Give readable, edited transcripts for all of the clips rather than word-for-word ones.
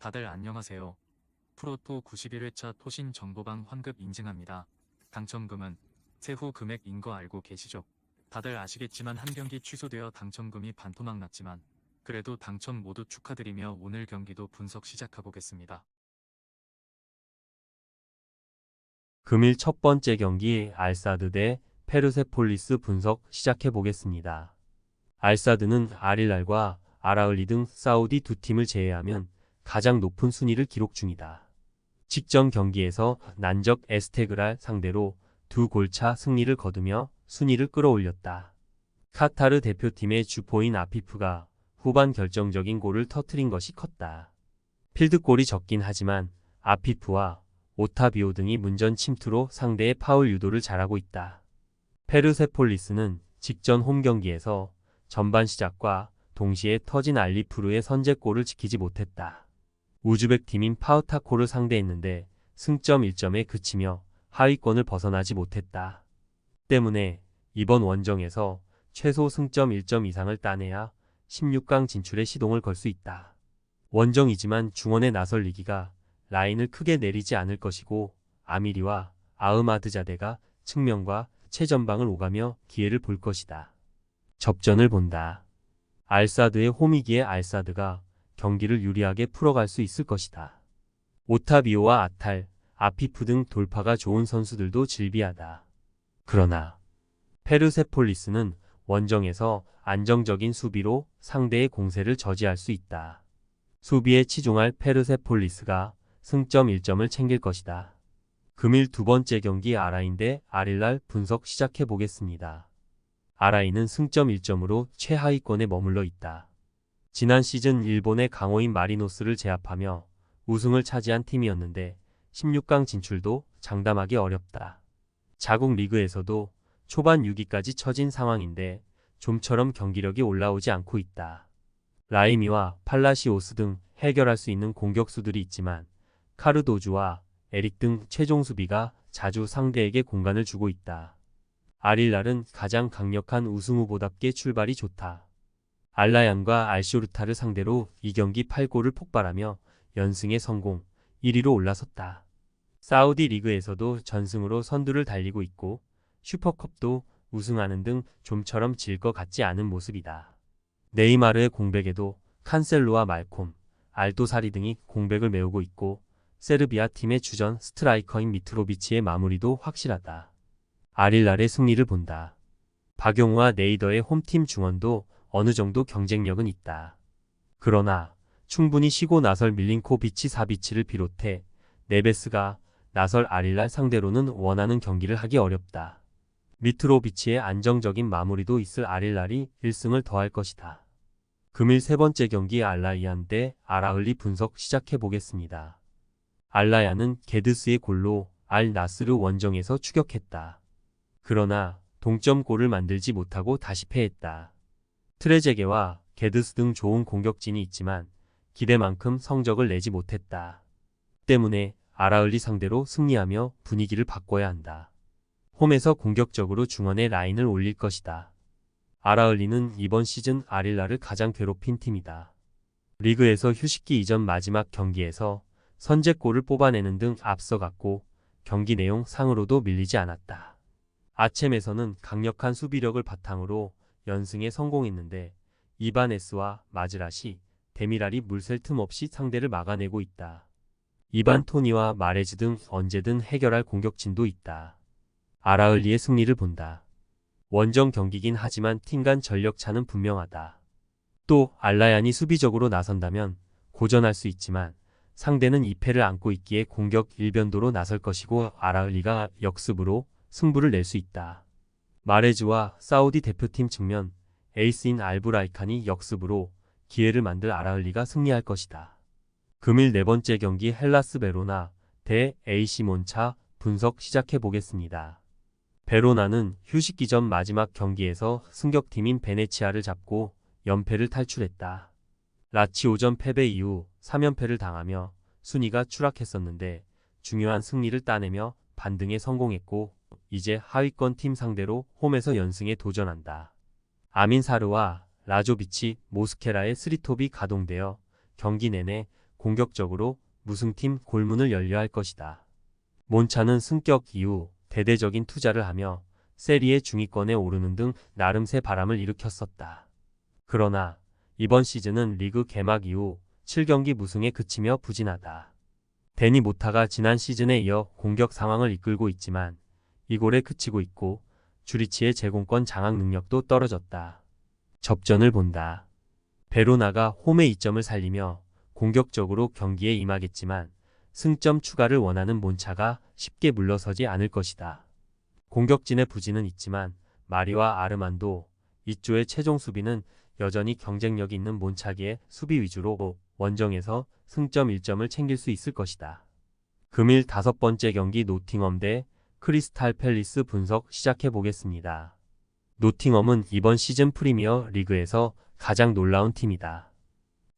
다들 안녕하세요. 프로토 91회차 토신 정보방 환급 인증합니다. 당첨금은 세후 금액인 거 알고 계시죠? 다들 아시겠지만 한 경기 취소되어 당첨금이 반토막 났지만 그래도 당첨 모두 축하드리며 오늘 경기도 분석 시작해보겠습니다. 금일 첫 번째 경기 알사드 대 페르세폴리스 분석 시작해보겠습니다. 알사드는 아릴랄과 아라을리 등 사우디 두 팀을 제외하면 가장 높은 순위를 기록 중이다. 직전 경기에서 난적 에스테그랄 상대로 두 골차 승리를 거두며 순위를 끌어올렸다. 카타르 대표팀의 주포인 아피프가 후반 결정적인 골을 터뜨린 것이 컸다. 필드골이 적긴 하지만 아피프와 오타비오 등이 문전 침투로 상대의 파울 유도를 잘하고 있다. 페르세폴리스는 직전 홈 경기에서 전반 시작과 동시에 터진 알리푸르의 선제골을 지키지 못했다. 우즈벡 팀인 파흐타코를 상대했는데 승점 1점에 그치며 하위권을 벗어나지 못했다. 때문에 이번 원정에서 최소 승점 1점 이상을 따내야 16강 진출에 시동을 걸 수 있다. 원정이지만 중원에 나설 리기가 라인을 크게 내리지 않을 것이고 아미리와 아흐마드자데가 측면과 최전방을 오가며 기회를 볼 것이다. 접전을 본다. 알사드의 홈이기에 알사드가 경기를 유리하게 풀어갈 수 있을 것이다. 오타비오와 아탈, 아피프 등 돌파가 좋은 선수들도 질비하다. 그러나 페르세폴리스는 원정에서 안정적인 수비로 상대의 공세를 저지할 수 있다. 수비에 치중할 페르세폴리스가 승점 1점을 챙길 것이다. 금일 두 번째 경기 아라인 대 아릴랄 분석 시작해보겠습니다. 아라인은 승점 1점으로 최하위권에 머물러 있다. 지난 시즌 일본의 강호인 마리노스를 제압하며 우승을 차지한 팀이었는데 16강 진출도 장담하기 어렵다. 자국 리그에서도 초반 6위까지 처진 상황인데 좀처럼 경기력이 올라오지 않고 있다. 라이미와 팔라시오스 등 해결할 수 있는 공격수들이 있지만 카르도주와 에릭 등 최종 수비가 자주 상대에게 공간을 주고 있다. 아릴랄은 가장 강력한 우승 후보답게 출발이 좋다. 알라얀과 알쇼르타를 상대로 이 경기 8골을 폭발하며 연승에 성공, 1위로 올라섰다. 사우디 리그에서도 전승으로 선두를 달리고 있고 슈퍼컵도 우승하는 등 좀처럼 질 것 같지 않은 모습이다. 네이마르의 공백에도 칸셀로와 말콤, 알도사리 등이 공백을 메우고 있고 세르비아 팀의 주전 스트라이커인 미트로비치의 마무리도 확실하다. 아릴랄의 승리를 본다. 박용우와 네이더의 홈팀 중원도 어느 정도 경쟁력은 있다. 그러나 충분히 쉬고 나설 밀린코비치 사비치를 비롯해 네베스가 나설 아릴랄 상대로는 원하는 경기를 하기 어렵다. 미트로비치의 안정적인 마무리도 있을 아릴랄이 1승을 더할 것이다. 금일 세 번째 경기 알라이안 대 아라을리 분석 시작해보겠습니다. 알라얀은 게드스의 골로 알 나스르 원정에서 추격했다. 그러나 동점골을 만들지 못하고 다시 패했다. 트레제게와 게드스 등 좋은 공격진이 있지만 기대만큼 성적을 내지 못했다. 때문에 아라을리 상대로 승리하며 분위기를 바꿔야 한다. 홈에서 공격적으로 중원에 라인을 올릴 것이다. 아라을리는 이번 시즌 아릴라를 가장 괴롭힌 팀이다. 리그에서 휴식기 이전 마지막 경기에서 선제골을 뽑아내는 등 앞서갔고 경기 내용 상으로도 밀리지 않았다. 아쳔에서는 강력한 수비력을 바탕으로 연승에 성공했는데 이바네스와 마즈라시, 데미랄이 물샐 틈 없이 상대를 막아내고 있다. 이반 토니와 마레즈 등 언제든 해결할 공격진도 있다. 아라을리의 승리를 본다. 원정 경기긴 하지만 팀 간 전력 차는 분명하다. 또 알라얀이 수비적으로 나선다면 고전할 수 있지만 상대는 2패를 안고 있기에 공격 일변도로 나설 것이고 아라을리가 역습으로 승부를 낼 수 있다. 마레즈와 사우디 대표팀 측면 에이스인 알브라이칸이 역습으로 기회를 만들 아라을리가 승리할 것이다. 금일 네 번째 경기 헬라스 베로나 대 AC 몬차 분석 시작해보겠습니다. 베로나는 휴식기 전 마지막 경기에서 승격팀인 베네치아를 잡고 연패를 탈출했다. 라치오전 패배 이후 3연패를 당하며 순위가 추락했었는데 중요한 승리를 따내며 반등에 성공했고 이제 하위권 팀 상대로 홈에서 연승에 도전한다. 아민 사르와 라조비치, 모스케라의 스리톱이 가동되어 경기 내내 공격적으로 무승팀 골문을 열려 할 것이다. 몬차는 승격 이후 대대적인 투자를 하며 세리에 중위권에 오르는 등 나름 새 바람을 일으켰었다. 그러나 이번 시즌은 리그 개막 이후 7경기 무승에 그치며 부진하다. 데니 모타가 지난 시즌에 이어 공격 상황을 이끌고 있지만 이골에 그치고 있고 주리치의 제공권 장악 능력도 떨어졌다. 접전을 본다. 베로나가 홈의 이점을 살리며 공격적으로 경기에 임하겠지만 승점 추가를 원하는 몬차가 쉽게 물러서지 않을 것이다. 공격진의 부진은 있지만 마리와 아르만도 이조의 최종 수비는 여전히 경쟁력 있는 몬차기의 수비 위주로 원정에서 승점 1점을 챙길 수 있을 것이다. 금일 5번째 경기 노팅엄 대 크리스탈 팰리스 분석 시작해 보겠습니다. 노팅엄은 이번 시즌 프리미어 리그에서 가장 놀라운 팀이다.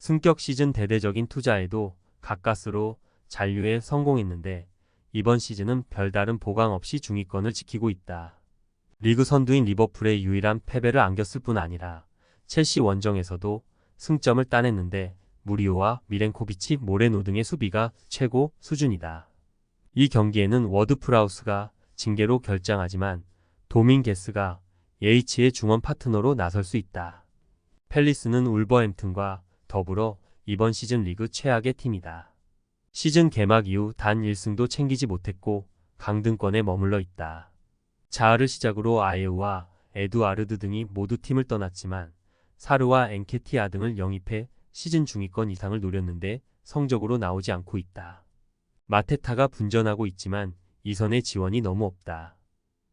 승격 시즌 대대적인 투자에도 가까스로 잔류에 성공했는데 이번 시즌은 별다른 보강 없이 중위권을 지키고 있다. 리그 선두인 리버풀의 유일한 패배를 안겼을 뿐 아니라 첼시 원정에서도 승점을 따냈는데 무리오와 미렌코비치, 모레노 등의 수비가 최고 수준이다. 이 경기에는 워드 프라우스가 징계로 결장하지만 도밍게스가 예이치의 중원 파트너로 나설 수 있다. 팰리스는 울버햄튼과 더불어 이번 시즌 리그 최악의 팀이다. 시즌 개막 이후 단 1승도 챙기지 못했고 강등권에 머물러 있다. 자하를 시작으로 아예우와 에두아르드 등이 모두 팀을 떠났지만 사르와 엔케티아 등을 영입해 시즌 중위권 이상을 노렸는데 성적으로 나오지 않고 있다. 마테타가 분전하고 있지만 이선의 지원이 너무 없다.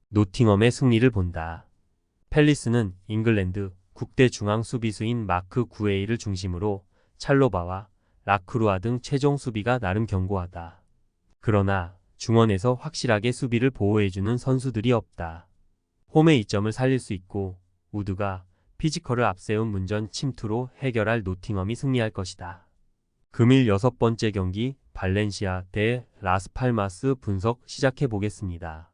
노팅엄의 승리를 본다. 팰리스는 잉글랜드 국대 중앙 수비수인 마크 구에이를 중심으로 찰로바와 라크루아 등 최종 수비가 나름 견고하다. 그러나 중원에서 확실하게 수비를 보호해주는 선수들이 없다. 홈의 이점을 살릴 수 있고 우드가 피지컬을 앞세운 문전 침투로 해결할 노팅엄이 승리할 것이다. 금일 6번째 경기 발렌시아 대 라스팔마스 분석 시작해 보겠습니다.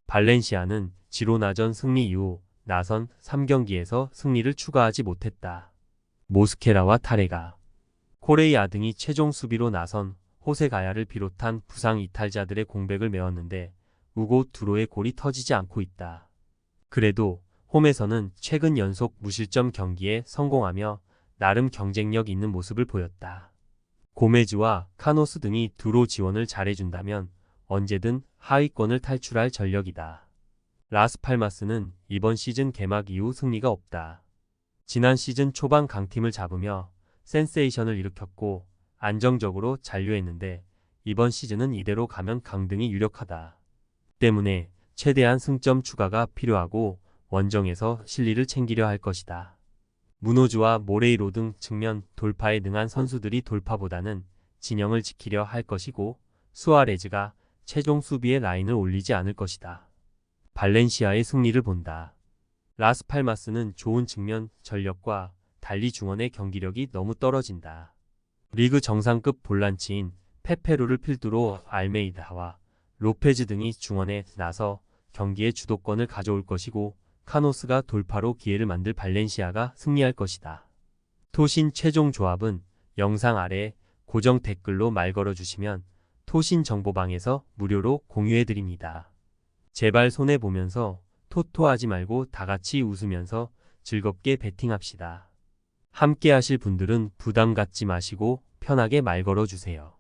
발렌시아는 지로나전 승리 이후 나선 3경기에서 승리를 추가하지 못했다. 모스케라와 타레가, 코레이아 등이 최종 수비로 나선 호세가야를 비롯한 부상 이탈자들의 공백을 메웠는데 우고 두로의 골이 터지지 않고 있다. 그래도 홈에서는 최근 연속 무실점 경기에 성공하며 나름 경쟁력 있는 모습을 보였다. 고메즈와 카노스 등이 두로 지원을 잘해준다면 언제든 하위권을 탈출할 전력이다. 라스팔마스는 이번 시즌 개막 이후 승리가 없다. 지난 시즌 초반 강팀을 잡으며 센세이션을 일으켰고 안정적으로 잔류했는데 이번 시즌은 이대로 가면 강등이 유력하다. 때문에 최대한 승점 추가가 필요하고 원정에서 실리를 챙기려 할 것이다. 무노즈와 모레이로 등 측면 돌파에 능한 선수들이 돌파보다는 진영을 지키려 할 것이고 수아레즈가 최종 수비의 라인을 올리지 않을 것이다. 발렌시아의 승리를 본다. 라스팔마스는 좋은 측면 전력과 달리 중원의 경기력이 너무 떨어진다. 리그 정상급 볼란치인 페페루를 필두로 알메이다와 로페즈 등이 중원에 나서 경기의 주도권을 가져올 것이고 카노스가 돌파로 기회를 만들 발렌시아가 승리할 것이다. 토신 최종 조합은 영상 아래 고정 댓글로 말 걸어주시면 토신 정보방에서 무료로 공유해드립니다. 제발 손해보면서 토토하지 말고 다같이 웃으면서 즐겁게 베팅합시다. 함께 하실 분들은 부담 갖지 마시고 편하게 말 걸어주세요.